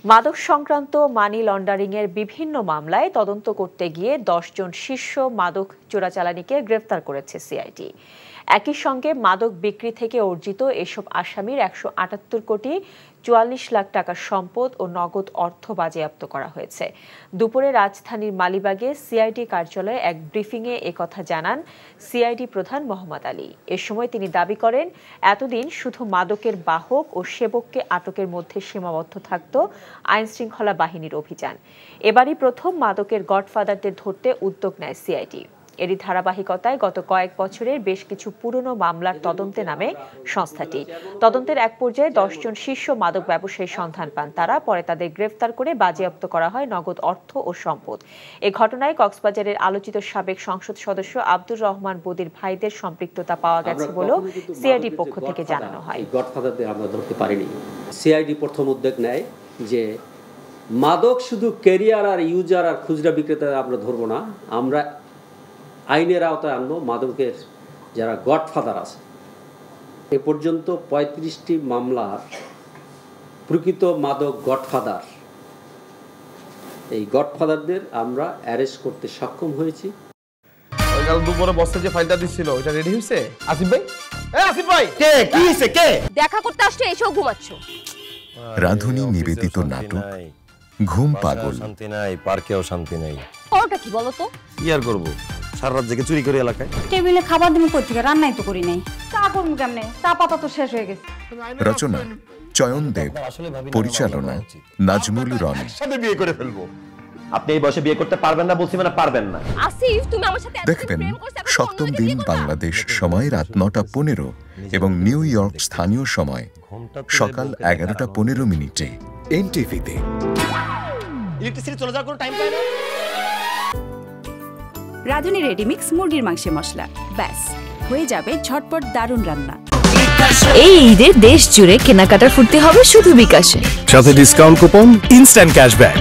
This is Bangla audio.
মাদক সংক্রান্ত মানি লন্ডারিংয়ের বিভিন্ন মামলায় তদন্ত করতে গিয়ে ১০ জন শীর্ষ মাদক চোরাচালানিকে গ্রেফতার করেছে সিআইডি। একই সঙ্গে মাদক বিক্রি থেকে অর্জিত এসব আসামির ১৭৮ কোটি ৪৪ লাখ টাকার সম্পদ ও নগদ অর্থ বাজেয়াপ্ত করা হয়েছে। দুপুরে রাজধানীর মালিবাগে সিআইডি কার্যালয়ে এক ব্রিফিংয়ে একথা জানান সিআইডি প্রধান মোহাম্মদ আলী। এ সময় তিনি দাবি করেন, এতদিন শুধু মাদকের বাহক ও সেবককে আটকের মধ্যে সীমাবদ্ধ থাকত আইনশৃঙ্খলা বাহিনীর অভিযান। এবারই প্রথম মাদকের গডফাদারদের ধরতে উদ্যোগ নেয় সিআইডি। এরই ধারাবাহিকতায় গত কয়েক বছরের বেশ কিছু পুরনো মামলার তদন্তে নামে সংস্থাটি। তদন্তের এক পর্যায়ে ১০ জন শীর্ষ মাদক ব্যবসায়ীর সন্ধান পান তারা। পরে তাদের গ্রেফতার করে বাজেয়াপ্ত করা হয় নগদ অর্থ ও সম্পদ। এ ঘটনায় কক্সবাজারের আলোচিত সাবেক সংসদ সদস্য আব্দুর রহমান বদির ভাইদের সম্পৃক্ততা পাওয়া গেছে বলেও সিআইডি পক্ষ থেকে জানানো হয়। গডফাদারদের আমরা ধরতে পারিনি। সিআইডি প্রথম উদ্যোগ নেয় যে মাদক শুধু ক্যারিয়ার আর ইউজার আর খুচরা বিক্রেতা আমরা ধরবো না, আমরা আইনের আওতায় আনবো মাদকের যারা গডফাদার আছে। এ পর্যন্ত ৩৫টি মামলার প্রকৃত মাদক গডফাদার, এই গডফাদারদের আমরা অ্যারেস্ট করতে সক্ষম হয়েছি। কাল দুপুরে বসে যে ফাইলটা দিছিল ওটা রেডি হইছে? আসিফ ভাই, আসিফ ভাই, কে কি হইছে? কে দেখা করতে আসছে এসেও ঘুমাচ্ছ? রাধুনী নিবেদিত নাটক ঘুম পাগল। শান্তি নাই, পার্কেও শান্তি নাই। ওটা কি বলো তো? কি আর করব, সারা রাত জেগে চুরি করে এলাকায়। টেবিলে খাবার দিন কই থেকে? রান্নাই তো করি নাই। চা করব কেমনে? চা পাতা তো শেষ হয়ে গেছে। রচনা চয়ন দেব, পরিচালনা নাজমুল রন। সাথে বিয়ে করে ফেলবো। আপনি এই বয়সে বিয়ে করতে পারবেন না বলছি, মানে পারবেন না। আসিফ, তুমি আমার সাথে দেখবেন সপ্তম দিন বাংলাদেশ সময় রাত ৯টা ১৫ এবং নিউ ইয়র্ক স্থানীয় সময় সকাল ১১টা ১৫ এনটিভিতে। ইলেকট্রিসিটি চলে যাওয়ার কোনো টাইম পায় না। রাধুনী রেডিমিক্স মুরগির মাংসের মশলা, ব্যাস হয়ে যাবে ঝটপট দারুণ রান্না। এই ঈদে দেশ জুড়ে কেনাকাটার ফুর্তি হবে শুধু বিকাশে, সাথে ডিসকাউন্ট কুপন, ইনস্ট্যান্ট ক্যাশব্যাক।